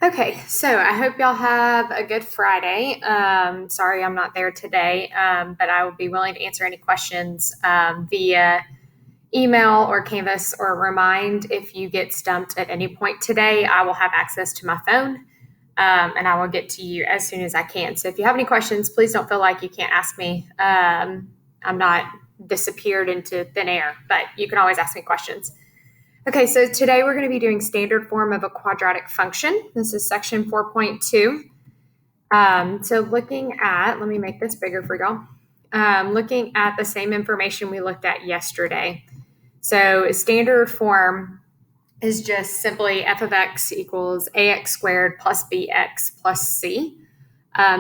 Okay, so I hope y'all have a good Friday. Sorry I'm not there today, but I will be willing to answer any questions via email or Canvas or Remind. If you get stumped at any point today, I will have access to my phone and I will get to you as soon as I can. So if you have any questions, please don't feel like you can't ask me. I'm not disappeared into thin air, but you can always ask me questions. Okay, so today we're going to be doing standard form of a quadratic function. This is section 4.2. So looking at, let me make this bigger for y'all. Looking at the same information we looked at yesterday. So standard form is just simply f of x equals ax squared plus bx plus c.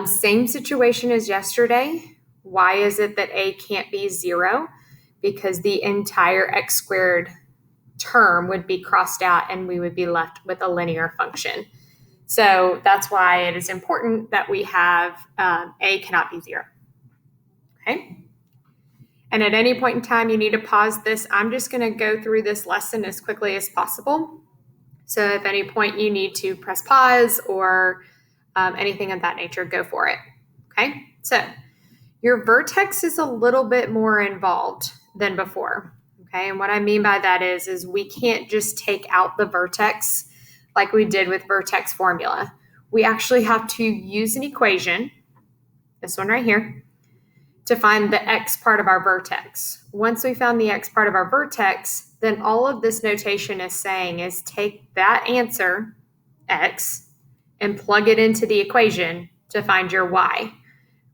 Same situation as yesterday. Why is it that a can't be 0? Because the entire x squared term would be crossed out and we would be left with a linear function. So that's why it is important that we have a cannot be 0. Okay. And at any point in time, you need to pause this. I'm just going to go through this lesson as quickly as possible. So if at any point you need to press pause or anything of that nature, go for it. Okay. So your vertex is a little bit more involved than before. Okay, and what I mean by that is we can't just take out the vertex like we did with vertex formula. We actually have to use an equation, this one right here, to find the x part of our vertex. Once we found the x part of our vertex, then all of this notation is saying is take that answer, x, and plug it into the equation to find your y.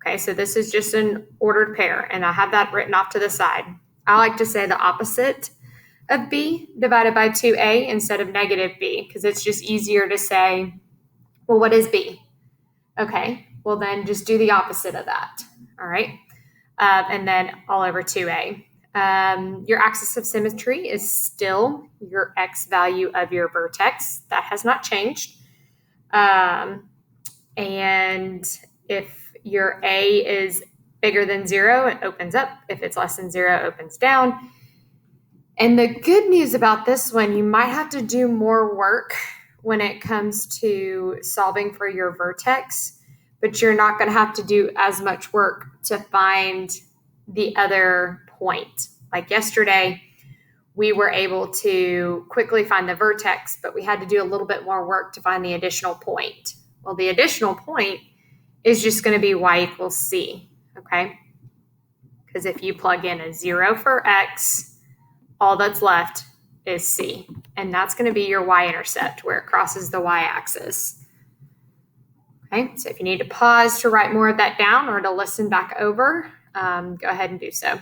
Okay, so this is just an ordered pair, and I have that written off to the side. I like to say the opposite of b divided by 2a instead of negative b, because it's just easier to say, well, what is b? Okay, well, then just do the opposite of that, all right? And then all over 2a. Your axis of symmetry is still your x value of your vertex. That has not changed. And if your a is bigger than 0, it opens up. If it's less than 0, it opens down. And the good news about this one, you might have to do more work when it comes to solving for your vertex, but you're not going to have to do as much work to find the other point. Like yesterday, we were able to quickly find the vertex, but we had to do a little bit more work to find the additional point. Well, the additional point is just going to be y equals c, okay? Because if you plug in a 0 for x, all that's left is c, and that's going to be your y-intercept where it crosses the y-axis. Okay, so if you need to pause to write more of that down or to listen back over, go ahead and do so.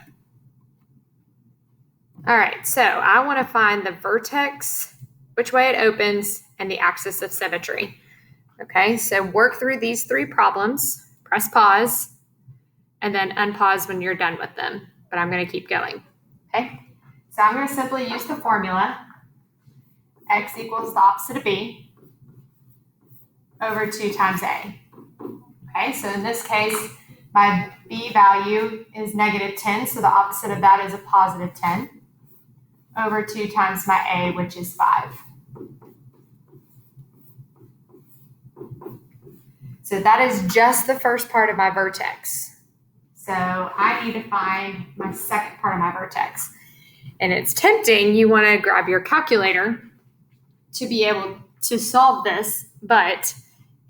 All right, so I want to find the vertex, which way it opens, and the axis of symmetry. Okay, so work through these 3 problems, press pause, and then unpause when you're done with them. But I'm going to keep going. Okay, so I'm going to simply use the formula x equals the opposite of b over 2 times a. Okay, so in this case, my b value is negative 10, so the opposite of that is a positive 10 over 2 times my a, which is 5. So that is just the first part of my vertex. So I need to find my second part of my vertex. And it's tempting, you want to grab your calculator to be able to solve this, but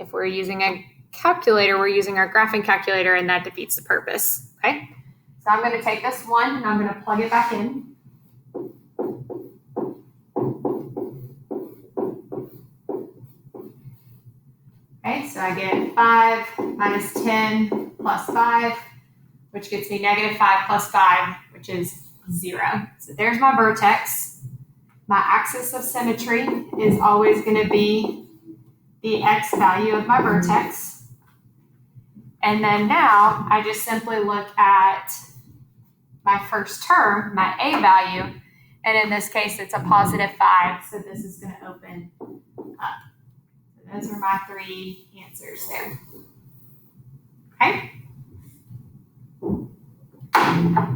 if we're using a calculator, we're using our graphing calculator, and that defeats the purpose, okay? So I'm going to take this one, and I'm going to plug it back in. Okay, so I get 5 minus 10 plus 5, which gets me negative 5 plus 5, which is 0. So there's my vertex. My axis of symmetry is always going to be the x value of my vertex. And then now I just simply look at my first term, my a value, and in this case it's a positive 5, so this is going to open up. So those are my 3 answers there. Okay.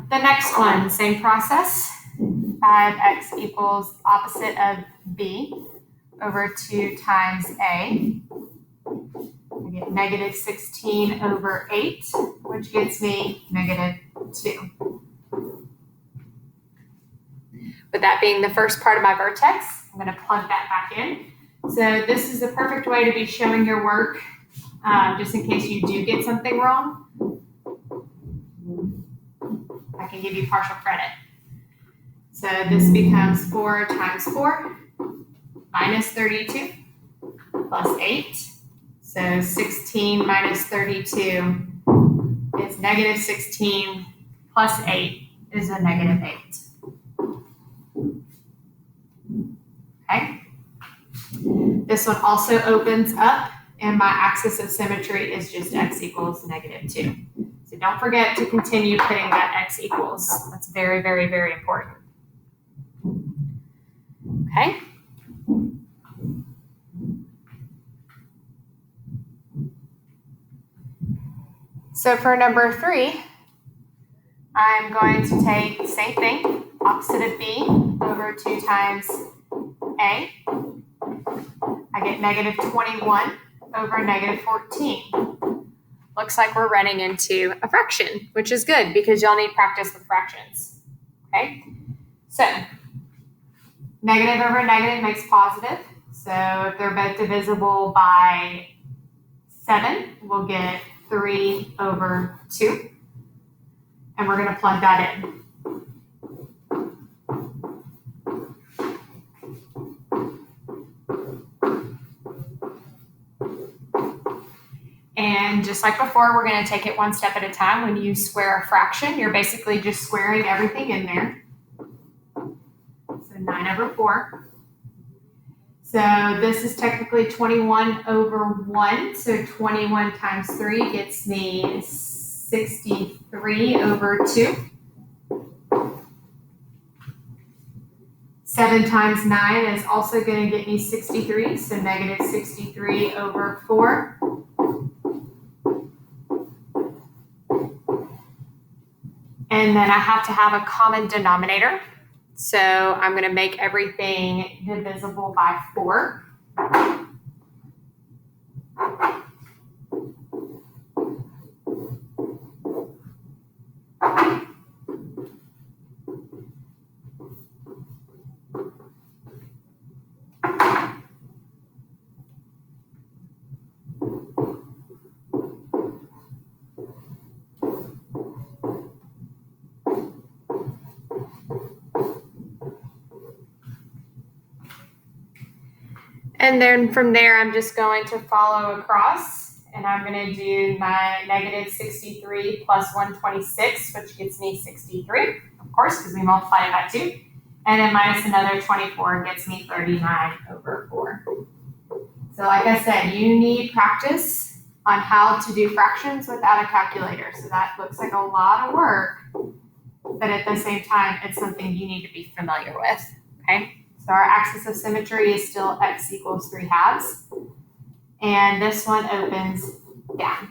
The next one, same process. 5x equals opposite of b over 2 times A. I get negative 16 over 8, which gets me negative 2. With that being the first part of my vertex, I'm going to plug that back in. So this is the perfect way to be showing your work, just in case you do get something wrong. I can give you partial credit. So this becomes 4 times 4 minus 32 plus 8. So 16 minus 32 is negative 16 plus 8 is a negative 8. Okay. This one also opens up, and my axis of symmetry is just x equals negative 2. So don't forget to continue putting that x equals. That's very, very, very important. Okay. So for number 3, I'm going to take the same thing, opposite of B, over 2 times A. I get negative 21 over negative 14. Looks like we're running into a fraction, which is good because y'all need practice with fractions. Okay, so negative over negative makes positive. So if they're both divisible by 7, we'll get 3 over 2. And we're going to plug that in. And just like before, we're going to take it one step at a time. When you square a fraction, you're basically just squaring everything in there. So 9 over 4. So this is technically 21 over 1. So 21 times 3 gets me 63 over 2. 7 times 9 is also going to get me 63. So negative 63 over 4. And then I have to have a common denominator. So I'm going to make everything divisible by 4. And then from there, I'm just going to follow across, and I'm going to do my negative 63 plus 126, which gets me 63, of course, because we multiplied it by 2. And then minus another 24 gets me 39 over 4. So like I said, you need practice on how to do fractions without a calculator. So that looks like a lot of work, but at the same time, it's something you need to be familiar with, okay? So our axis of symmetry is still x equals 3/2. And this one opens down.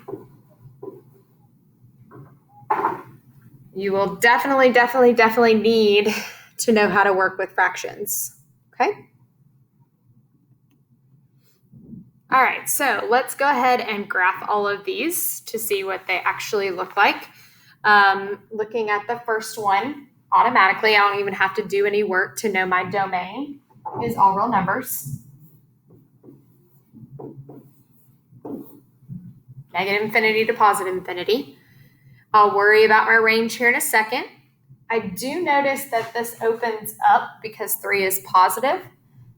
You will definitely need to know how to work with fractions, okay? All right, so let's go ahead and graph all of these to see what they actually look like. Looking at the first one, automatically, I don't even have to do any work to know my domain is all real numbers. Negative infinity to positive infinity. I'll worry about my range here in a second. I do notice that this opens up because 3 is positive.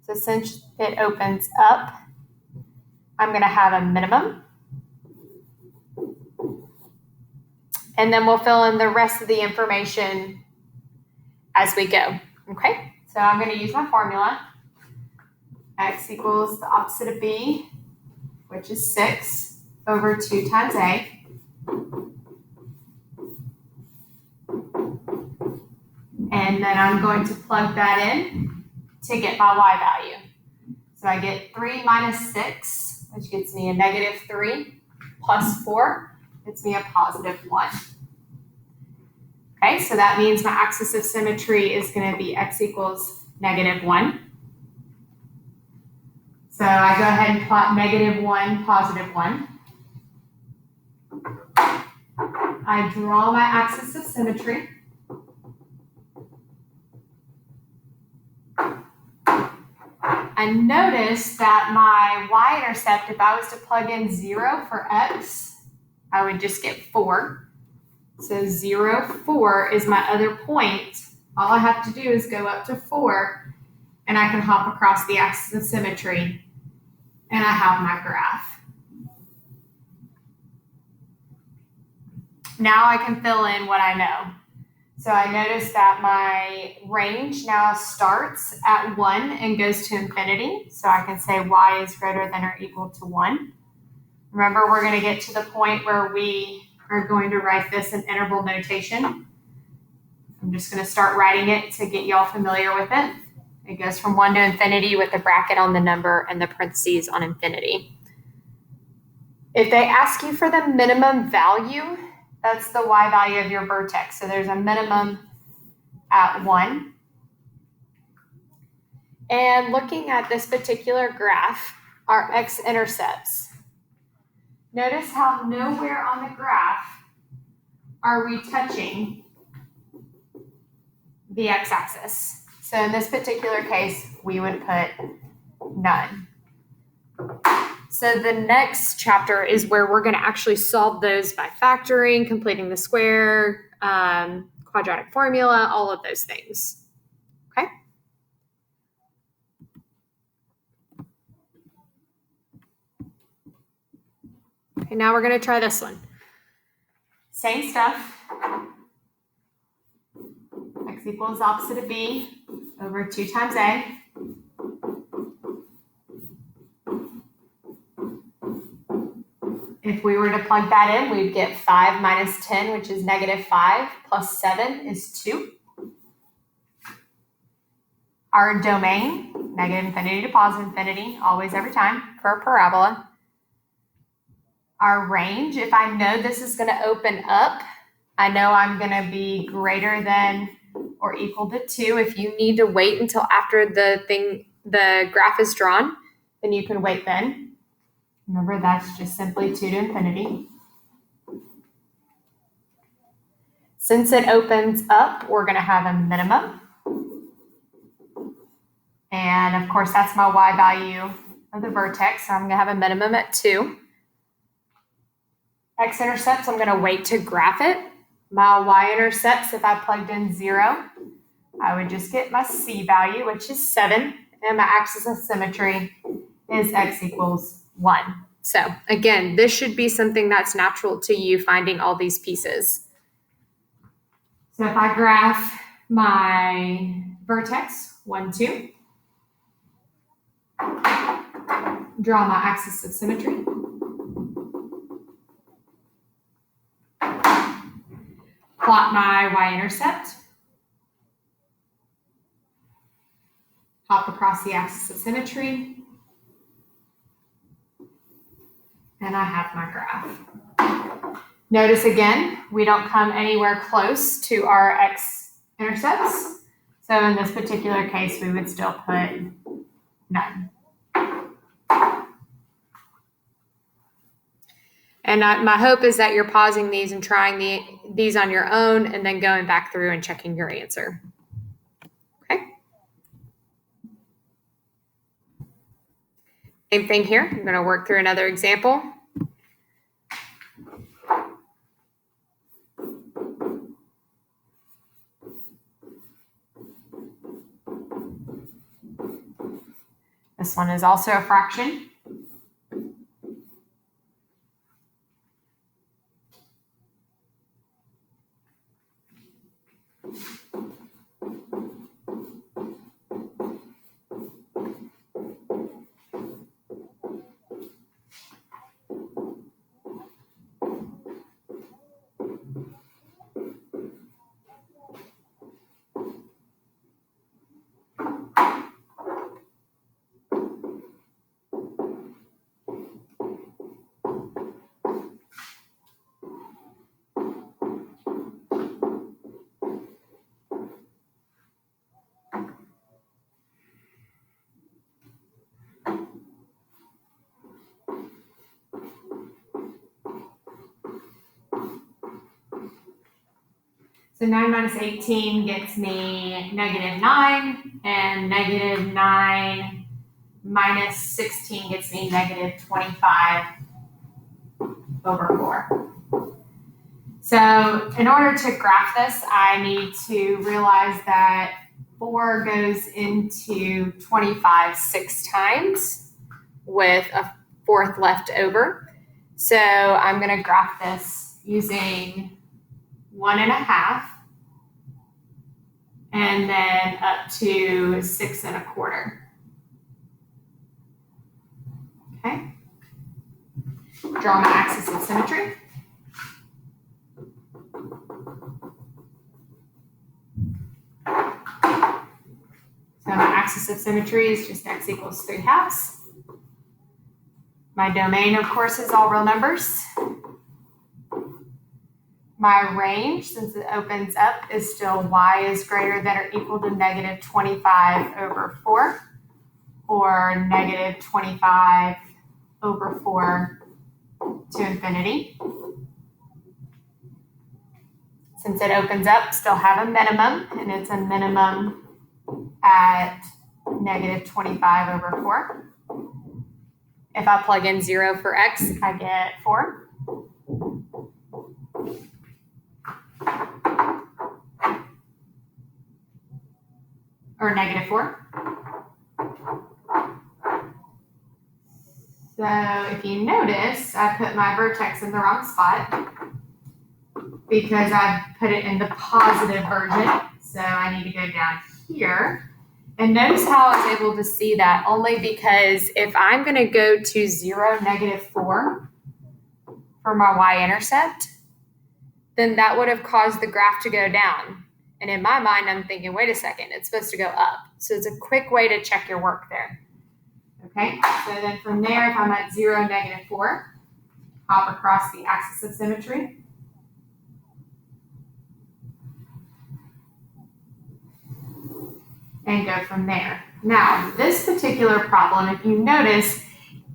So since it opens up, I'm going to have a minimum. And then we'll fill in the rest of the information as we go. Okay, so I'm going to use my formula. X equals the opposite of B, which is 6, over 2 times A. And then I'm going to plug that in to get my Y value. So I get 3 minus 6, which gets me a negative 3, plus 4 gets me a positive 1. Okay, so that means my axis of symmetry is going to be x equals negative 1. So I go ahead and plot -1, +1. I draw my axis of symmetry. And notice that my y-intercept, if I was to plug in 0 for x, I would just get 4. So 0, 4 is my other point. All I have to do is go up to 4, and I can hop across the axis of symmetry, and I have my graph. Now I can fill in what I know. So I notice that my range now starts at 1 and goes to infinity. So I can say y is greater than or equal to 1. Remember, we're going to get to the point where we are going to write this in interval notation. I'm just going to start writing it to get y'all familiar with it. It goes from 1 to infinity with a bracket on the number and the parentheses on infinity. If they ask you for the minimum value, that's the y value of your vertex. So there's a minimum at 1. And looking at this particular graph, our x-intercepts. Notice how nowhere on the graph are we touching the x-axis. So in this particular case, we would put none. So the next chapter is where we're going to actually solve those by factoring, completing the square, quadratic formula, all of those things. Okay? Okay, now we're going to try this one. Same stuff. X equals opposite of b over 2 times a. If we were to plug that in, we'd get 5 minus 10, which is -5, plus 7 is 2. Our domain, -infinity to +infinity, always every time, for a parabola. Our range, if I know this is going to open up, I know I'm going to be greater than or equal to 2. If you need to wait until after the graph is drawn, then you can wait then. Remember, that's just simply 2 to infinity. Since it opens up, we're going to have a minimum. And of course, that's my y value of the vertex. So I'm going to have a minimum at 2. X-intercepts, I'm going to wait to graph it. My y-intercepts, if I plugged in 0, I would just get my c value, which is 7. And my axis of symmetry is x equals 1. So again, this should be something that's natural to you, finding all these pieces. So if I graph my vertex, 1, 2, draw my axis of symmetry, plot my y-intercept, hop across the axis of symmetry, and I have my graph. Notice again, we don't come anywhere close to our x-intercepts. So in this particular case, we would still put none. And my hope is that you're pausing these and trying these on your own and then going back through and checking your answer. Okay. Same thing here. I'm going to work through another example. This one is also a fraction. So 9 minus 18 gets me negative 9, and negative 9 minus 16 gets me negative 25 over 4. So in order to graph this, I need to realize that 4 goes into 25 6 times with a 4th left over. So I'm going to graph this using 1.5 and then up to 6 1/4. Okay. Draw my axis of symmetry. So my axis of symmetry is just x equals 3/2. My domain, of course, is all real numbers. My range, since it opens up, is still y is greater than or equal to negative 25 over 4, or negative 25 over 4 to infinity. Since it opens up, still have a minimum, and it's a minimum at negative 25 over 4. If I plug in 0 for x, I get 4. Or negative 4. So if you notice, I put my vertex in the wrong spot because I put it in the positive version. So I need to go down here. And notice how I was able to see that only because if I'm going to go to 0, negative 4 for my y-intercept, then that would have caused the graph to go down. And in my mind, I'm thinking, wait a second, it's supposed to go up. So it's a quick way to check your work there. Okay, so then from there, if I'm at 0, negative 4, hop across the axis of symmetry. And go from there. Now, this particular problem, if you notice,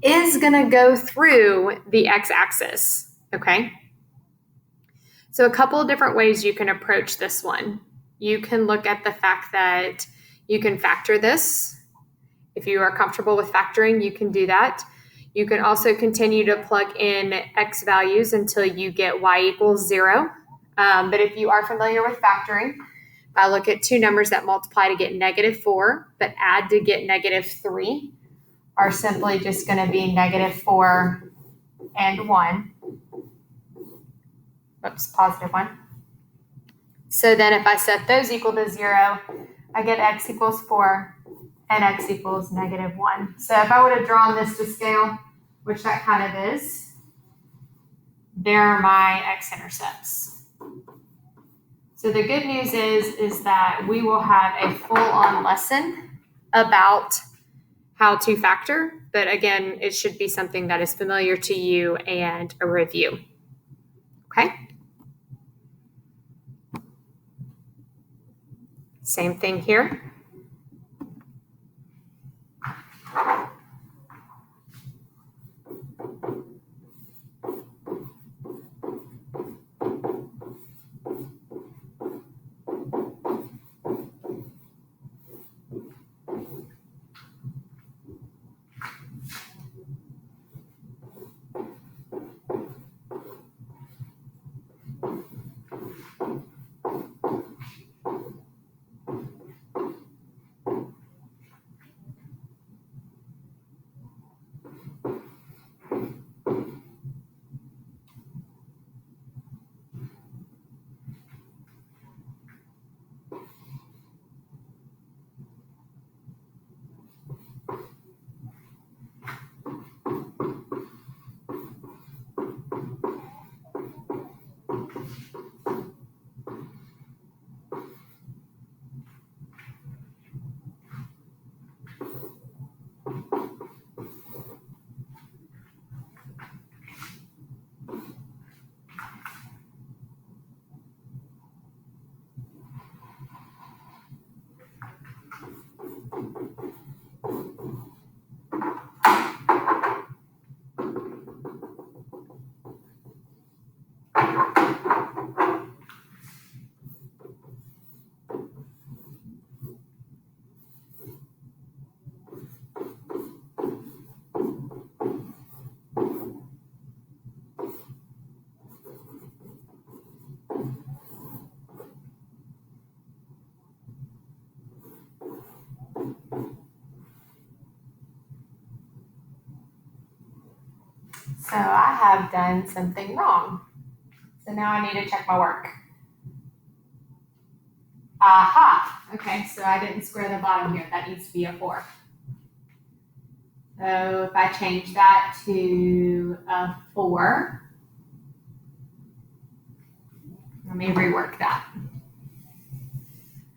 is going to go through the x-axis, okay? So a couple of different ways you can approach this one. You can look at the fact that you can factor this. If you are comfortable with factoring, you can do that. You can also continue to plug in x values until you get y equals 0. But if you are familiar with factoring, I look at two numbers that multiply to get negative 4, but add to get negative 3 are simply just going to be negative 4 and 1. Oops, positive 1. So then if I set those equal to 0, I get x equals 4 and x equals negative 1. So if I would have drawn this to scale, which that kind of is, there are my x-intercepts. So the good news is that we will have a full-on lesson about how to factor, but again, it should be something that is familiar to you and a review. Okay? Same thing here. So I have done something wrong. So now I need to check my work. Aha, okay, so I didn't square the bottom here. That needs to be a 4. So if I change that to a 4, let me rework that.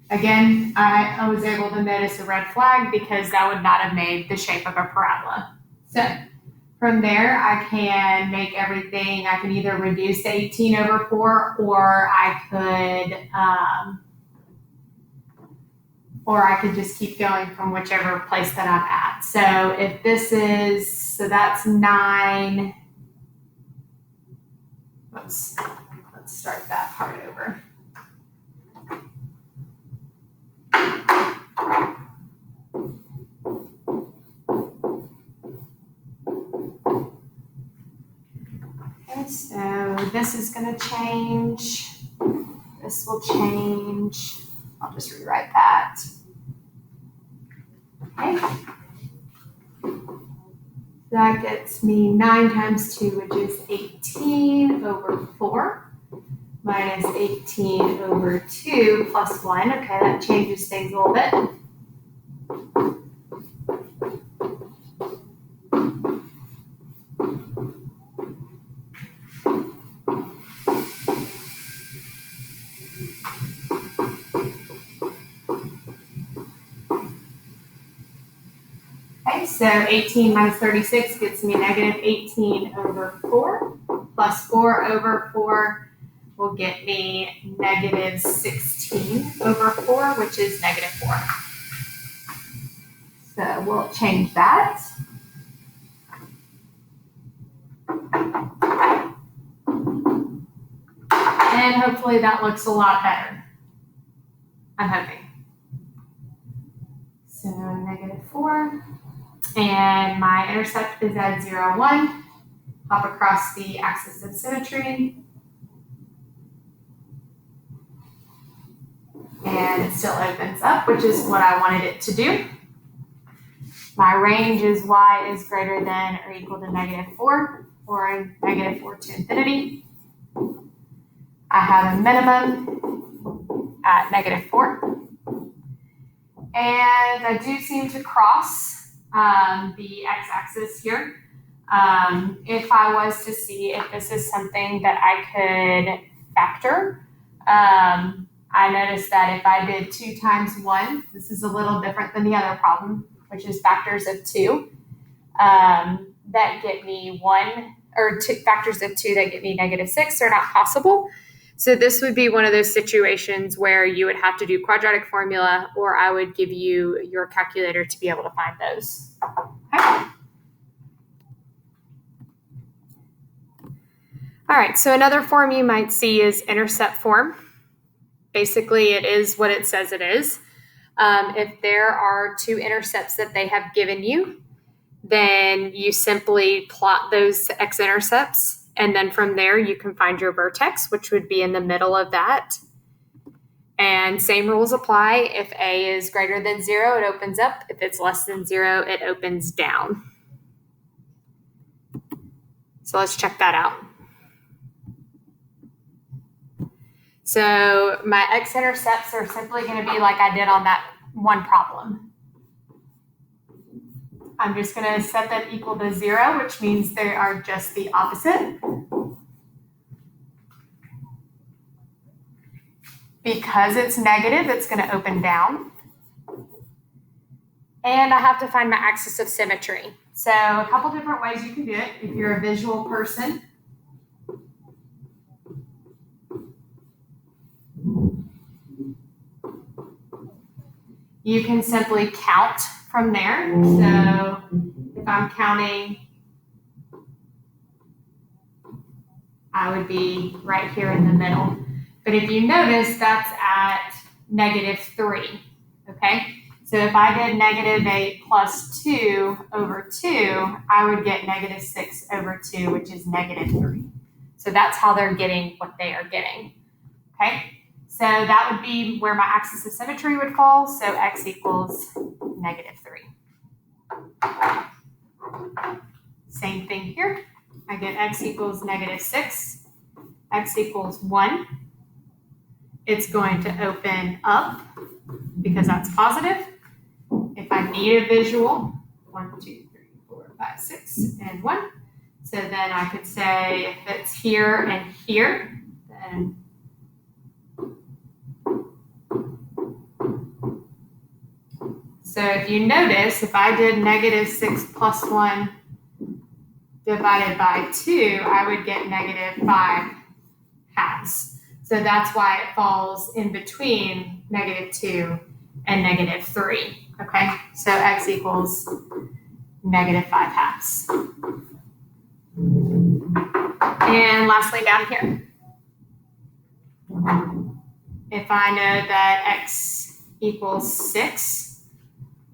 Again, I was able to notice a red flag because that would not have made the shape of a parabola. So from there, I can make everything, I can either reduce the 18 over 4, or I could just keep going from whichever place that I'm at. So if this is, so that's 9. Let's start that part over. Okay, so this is going to change. This will change. I'll just rewrite that. Okay. That gets me 9 times 2, which is 18 over 4, minus 18 over 2 plus 1. Okay, that changes things a little bit. Okay, so 18 minus 36 gets me negative 18 over 4, plus 4 over 4 will get me negative 16 over 4, which is negative 4. So we'll change that. And hopefully that looks a lot better. I'm hoping. So negative 4. And my intercept is at 0, 1. Hop across the axis of symmetry. And it still opens up, which is what I wanted it to do. My range is y is greater than or equal to negative 4, or negative 4 to infinity. I have a minimum at negative 4. And I do seem to cross the x-axis here. If I was to see if this is something that I could factor, I noticed that if I did 2 times 1, this is a little different than the other problem, which is factors of 2, that get me 1, or 2 factors of 2 that get me negative 6 are not possible. So this would be one of those situations where you would have to do quadratic formula, or I would give you your calculator to be able to find those. Okay. All right, so another form you might see is intercept form. Basically, it is what it says it is. If there are 2 intercepts that they have given you, then you simply plot those x-intercepts, and then from there you can find your vertex, which would be in the middle of that. And same rules apply. If A is greater than 0, it opens up. If it's less than 0, it opens down. So let's check that out. So my x-intercepts are simply going to be like I did on that one problem. I'm just going to set them equal to 0, which means they are just the opposite. Because it's negative, it's going to open down. And I have to find my axis of symmetry. So a couple different ways you can do it if you're a visual person. You can simply count from there. So if I'm counting, I would be right here in the middle. But if you notice, that's at negative 3, okay? So if I did negative 8 plus 2 over 2, I would get negative 6 over 2, which is negative 3. So that's how they're getting what they are getting, okay? So that would be where my axis of symmetry would fall. So x equals negative 3. Same thing here. I get x equals -6, x equals 1. It's going to open up because that's positive. If I need a visual, 1, 2, 3, 4, 5, 6, and 1. So then I could say if it's here and here, then so if you notice, if I did -6 plus 1 divided by 2, I would get -5/2. So that's why it falls in between -2 and -3. Okay, so x equals -5/2. And lastly, down here, if I know that x equals 6,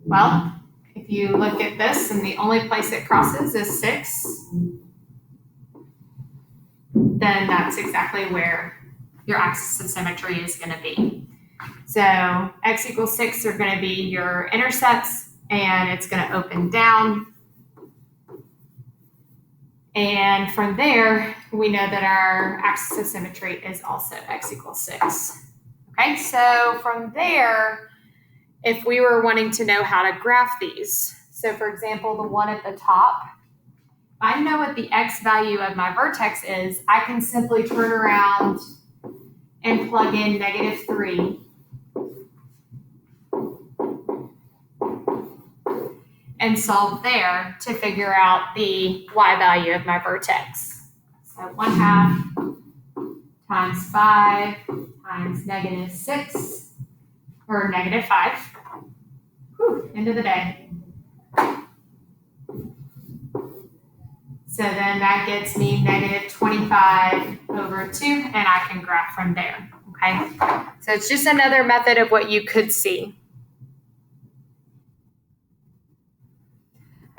well, if you look at this and the only place it crosses is 6, then that's exactly where your axis of symmetry is going to be. So x equals 6 are going to be your intercepts, and it's going to open down. And from there, we know that our axis of symmetry is also x equals 6. Okay, so from there, if we were wanting to know how to graph these, so for example, the one at the top, I know what the x value of my vertex is. I can simply turn around and plug in -3. And solve there to figure out the y value of my vertex. So 1/2 times 5 times -6, or -5. Whew, end of the day. So then that gets me -25/2, and I can graph from there. Okay, so it's just another method of what you could see.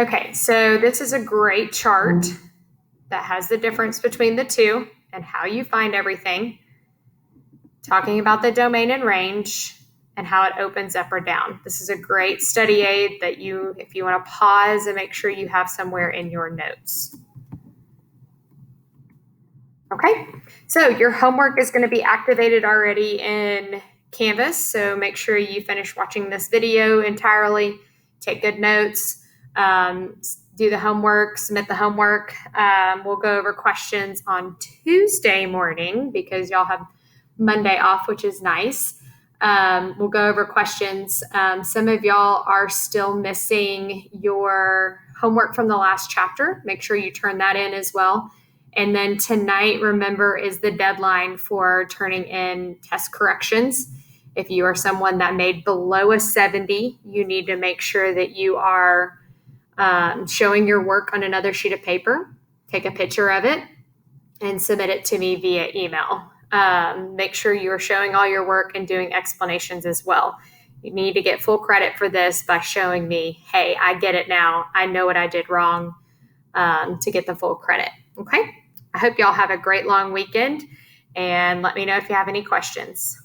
Okay, so this is a great chart that has the difference between the two and how you find everything, talking about the domain and range and how it opens up or down. This is a great study aid that you, if you want to pause and make sure you have somewhere in your notes. Okay, so your homework is going to be activated already in Canvas, so make sure you finish watching this video entirely, take good notes. Do the homework, submit the homework. We'll go over questions on Tuesday morning because y'all have Monday off, which is nice. We'll go over questions. Some of y'all are still missing your homework from the last chapter. Make sure you turn that in as well. And then tonight, remember, is the deadline for turning in test corrections. If you are someone that made below a 70, you need to make sure that you are showing your work on another sheet of paper. Take a picture of it and submit it to me via email. Make sure you are showing all your work and doing explanations as well. You need to get full credit for this by showing me, hey, I get it now. I know what I did wrong, to get the full credit. Okay. I hope y'all have a great long weekend, and let me know if you have any questions.